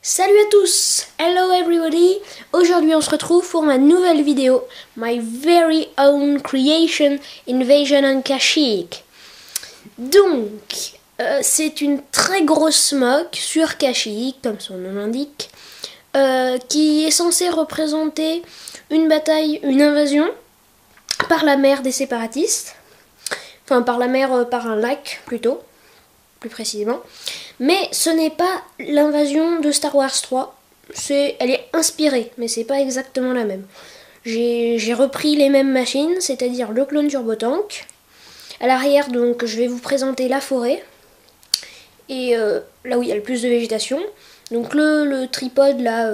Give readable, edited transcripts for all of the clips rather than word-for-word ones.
Salut à tous! Hello everybody! Aujourd'hui on se retrouve pour ma nouvelle vidéo, My Very Own Creation Invasion on Kashyyyk. Donc, c'est une très grosse mock sur Kashyyyk, comme son nom l'indique, qui est censée représenter une bataille, une invasion par la mer des séparatistes. Enfin, par la mer, par un lac plutôt, plus précisément. Mais ce n'est pas l'invasion de Star Wars 3. Elle est inspirée, mais c'est pas exactement la même. J'ai repris les mêmes machines, c'est-à-dire le clone turbo tank. À l'arrière, donc, je vais vous présenter la forêt. Et là où il y a le plus de végétation. Donc le tripode, là,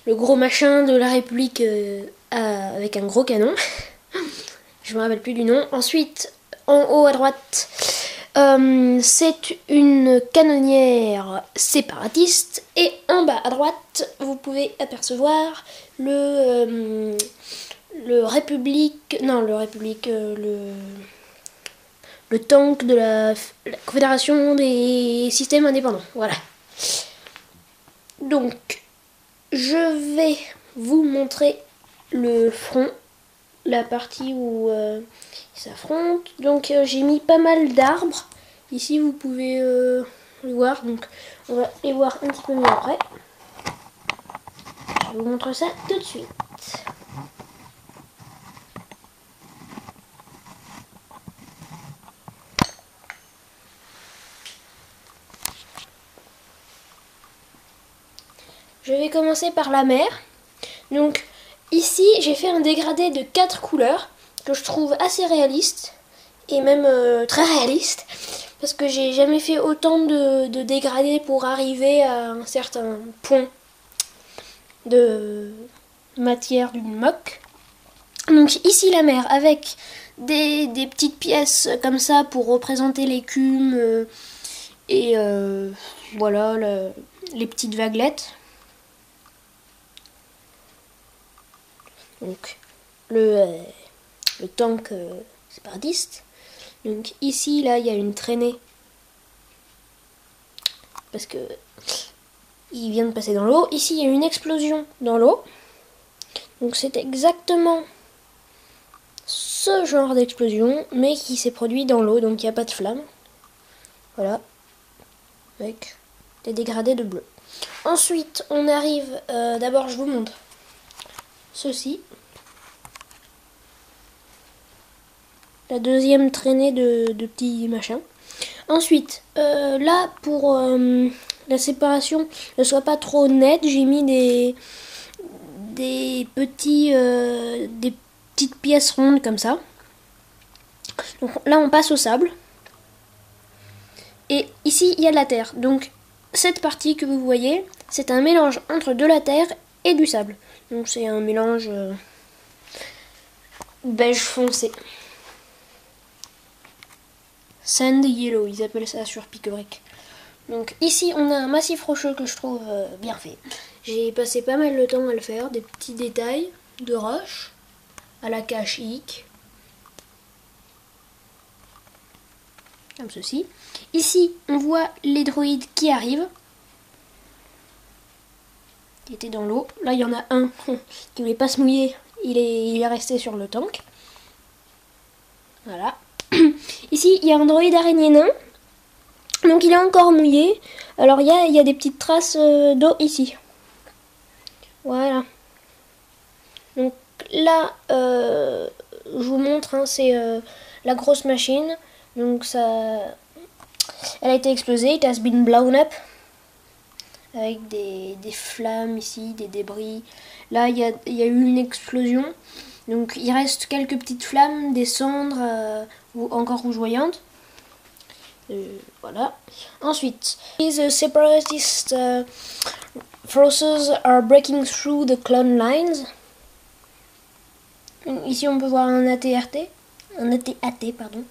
le gros machin de la République avec un gros canon. Je me rappelle plus du nom. Ensuite, en haut à droite, c'est une canonnière séparatiste. Et en bas à droite, vous pouvez apercevoir le tank de la Confédération des systèmes indépendants. Voilà. Donc, je vais vous montrer le front, la partie où ils s'affrontent. Donc, j'ai mis pas mal d'arbres. Ici, vous pouvez les voir. Donc, on va les voir un petit peu mieux après. Je vous montre ça tout de suite. Je vais commencer par la mer. Donc ici j'ai fait un dégradé de 4 couleurs que je trouve assez réaliste et même très réaliste parce que j'ai jamais fait autant de dégradés pour arriver à un certain point de matière d'une mock. Donc ici la mer avec des petites pièces comme ça pour représenter l'écume et voilà les petites vaguelettes. Donc le tank séparatiste. Donc ici là il y a une traînée parce que il vient de passer dans l'eau. Ici il y a une explosion dans l'eau. Donc c'est exactement ce genre d'explosion mais qui s'est produit dans l'eau, donc il n'y a pas de flamme. Voilà, avec des dégradés de bleu. Ensuite on arrive, d'abord je vous montre ceci. La deuxième traînée de petits machins. Ensuite, là, pour la séparation ne soit pas trop nette, j'ai mis des petites pièces rondes comme ça. Donc là, on passe au sable. Et ici, il y a de la terre. Donc, cette partie que vous voyez, c'est un mélange entre de la terre et du sable. Donc, c'est un mélange beige foncé. Sand yellow, ils appellent ça sur Pique-Brique. Donc ici on a un massif rocheux que je trouve bien fait. J'ai passé pas mal de temps à le faire, des petits détails de roche à la Kashyyyk. Comme ceci. Ici on voit les droïdes qui arrivent. Qui étaient dans l'eau. Là il y en a un qui voulait pas se mouiller, il est resté sur le tank. Voilà. Ici, il y a un droïde araignée nain. Donc, il est encore mouillé. Alors, il y a des petites traces d'eau ici. Voilà. Donc, là, je vous montre, hein, c'est la grosse machine. Donc, ça... Elle a été explosée. It has been blown up. Avec des flammes ici, des débris. Là, il y a eu une explosion. Donc il reste quelques petites flammes, des cendres encore rougeoyantes. Voilà. Ensuite, these separatist forces are breaking through the clone lines. Ici on peut voir un AT-AT, pardon,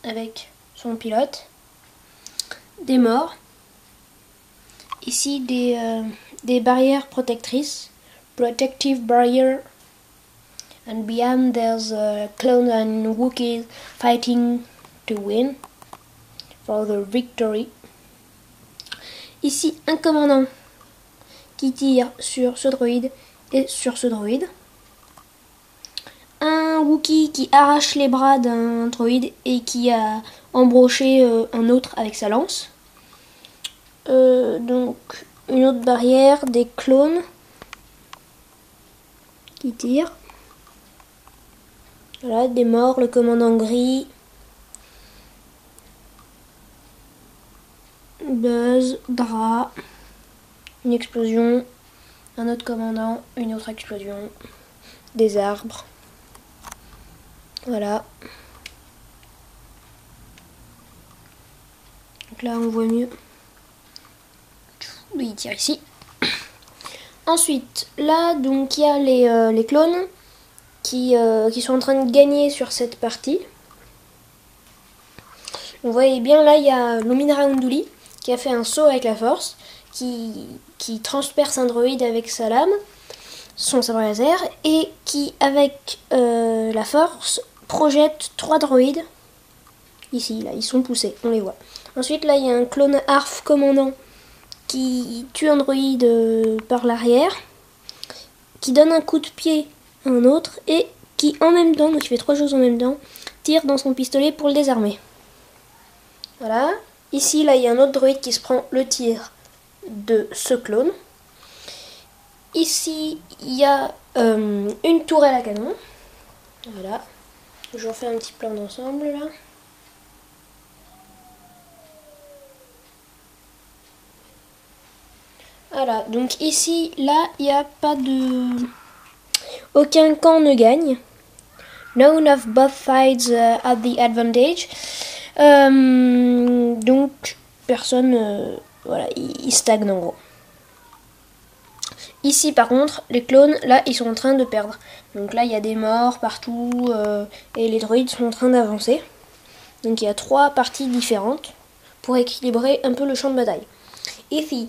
avec son pilote. Des morts. Ici des barrières protectrices, protective barrier. and beyond there's clones and Wookiees fighting to win for the victory. Ici, un commandant qui tire sur ce droïde et sur ce droïde. Un Wookiee qui arrache les bras d'un droïde et qui a embroché un autre avec sa lance. Donc une autre barrière, des clones qui tirent. Voilà, des morts, le commandant gris. Buzz, Dra, une explosion, un autre commandant, une autre explosion, des arbres. Voilà. Donc là on voit mieux. Il tire ici. Ensuite, là donc il y a les clones qui sont en train de gagner sur cette partie. Vous voyez bien là il y a Luminara Unduli qui a fait un saut avec la force, qui transperce un droïde avec sa lame, son sabre laser, et qui avec la force projette 3 droïdes. Ici, là, ils sont poussés, on les voit. Ensuite, là, il y a un clone ARF commandant qui tue un droïde par l'arrière, qui donne un coup de pied à un autre, et qui en même temps, donc il fait 3 choses en même temps, tire dans son pistolet pour le désarmer. Voilà. Ici, là, il y a un autre droïde qui se prend le tir de ce clone. Ici, il y a une tourelle à canon. Voilà. Je vous refais un petit plan d'ensemble, là. Voilà, donc ici, là, il n'y a pas de... Aucun camp ne gagne. None of both sides at the advantage. Donc, personne... voilà, il stagne en gros. Ici, par contre, les clones, là, ils sont en train de perdre. Donc là, il y a des morts partout et les droïdes sont en train d'avancer. Donc il y a 3 parties différentes pour équilibrer un peu le champ de bataille. Ici,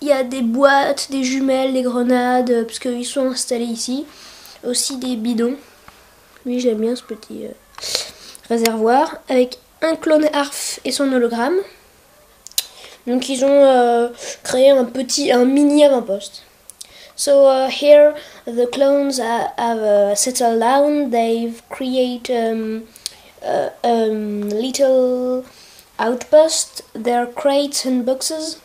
il y a des boîtes, des jumelles, des grenades, parce qu'ils sont installés ici. Aussi des bidons. Oui, j'aime bien ce petit réservoir. Avec un clone ARF et son hologramme. Donc ils ont créé un mini avant-poste. So here the clones have settled down. They've created little outpost. Their crates and boxes.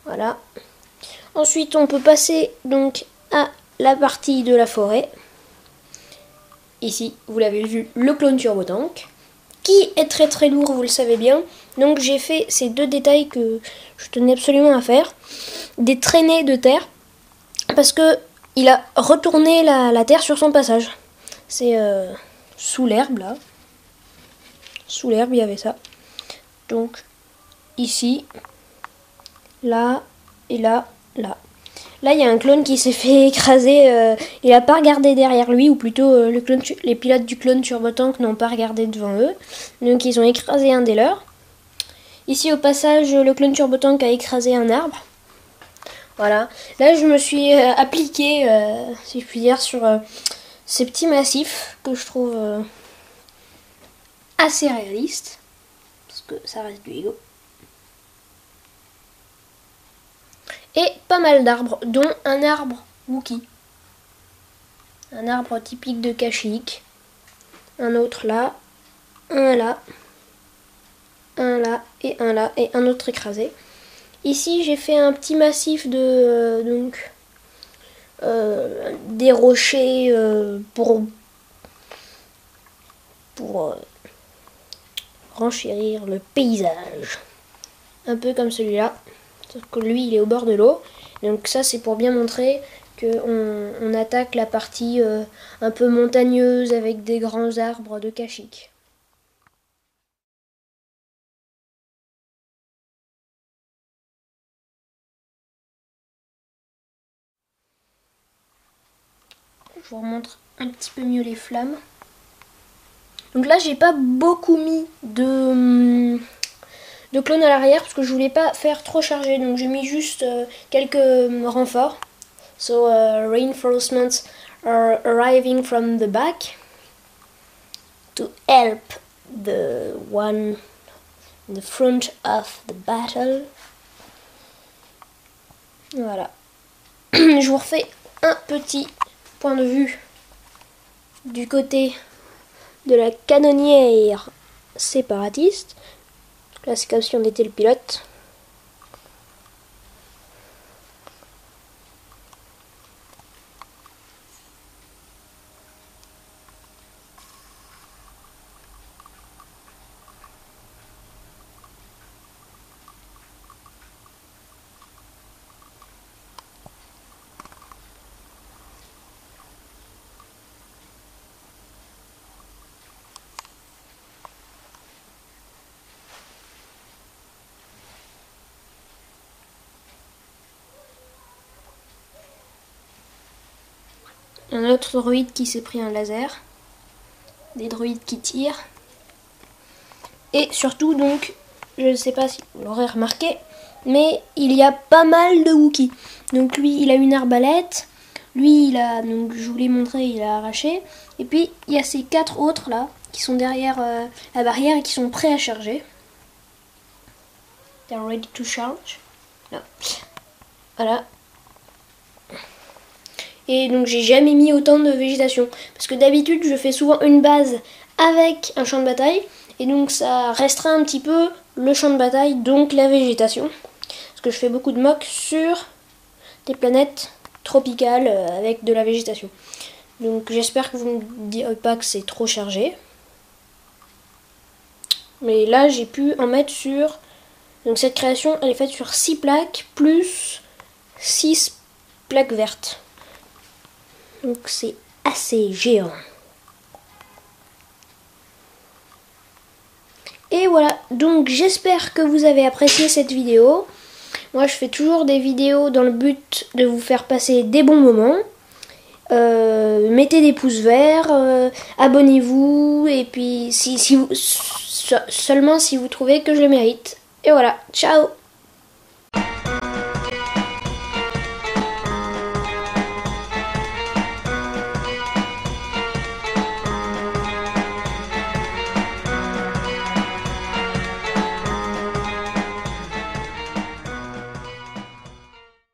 Voilà. Ensuite, on peut passer donc à la partie de la forêt. Ici, vous l'avez vu, le clone turbo tank, qui est très très lourd, vous le savez bien. Donc j'ai fait ces 2 détails que je tenais absolument à faire. Des traînées de terre, parce que il a retourné la terre sur son passage. C'est sous l'herbe là. Sous l'herbe, il y avait ça. Donc ici, là et là, là. Là, il y a un clone qui s'est fait écraser. Il n'a pas regardé derrière lui, ou plutôt les pilotes du clone turbo tank n'ont pas regardé devant eux. Donc ils ont écrasé un des leurs. Ici, au passage, le clone turbo tank a écrasé un arbre. Voilà. Là, je me suis appliquée, si je puis dire, sur ces petits massifs que je trouve assez réalistes. Parce que ça reste du Lego. Et pas mal d'arbres, dont un arbre Wookie. Un arbre typique de Kashyyyk. Un autre là, un là, un là, et un autre écrasé. Ici, j'ai fait un petit massif de des rochers pour renchérir le paysage. Un peu comme celui-là. Sauf que lui, il est au bord de l'eau. Donc ça, c'est pour bien montrer qu'on attaque la partie un peu montagneuse avec des grands arbres de Kashyyyk. Je vous remontre un petit peu mieux les flammes. Donc là, j'ai pas beaucoup mis de de clones à l'arrière parce que je voulais pas faire trop chargé, donc j'ai mis juste quelques renforts. So reinforcements are arriving from the back to help the one in the front of the battle. Voilà. Je vous refais un petit point de vue du côté de la canonnière séparatiste. Là, c'est comme si on était le pilote. Un autre droïde qui s'est pris un laser. Des droïdes qui tirent. Et surtout, donc, je ne sais pas si vous l'aurez remarqué, mais il y a pas mal de Wookiees. Donc lui, il a une arbalète. Lui, il a, donc je vous l'ai montré, il a arraché. Et puis, il y a ces 4 autres là, qui sont derrière la barrière et qui sont prêts à charger. They're ready to charge. Là. Voilà. Et donc j'ai jamais mis autant de végétation. Parce que d'habitude je fais souvent une base avec un champ de bataille. Et donc ça restreint un petit peu le champ de bataille, donc la végétation. Parce que je fais beaucoup de mock sur des planètes tropicales avec de la végétation. Donc j'espère que vous ne me direz pas que c'est trop chargé. Mais là j'ai pu en mettre sur... Donc cette création elle est faite sur 6 plaques plus 6 plaques vertes. Donc c'est assez géant. Et voilà, donc j'espère que vous avez apprécié cette vidéo. Moi je fais toujours des vidéos dans le but de vous faire passer des bons moments. Mettez des pouces verts, abonnez-vous et puis seulement si vous trouvez que je le mérite. Et voilà, ciao!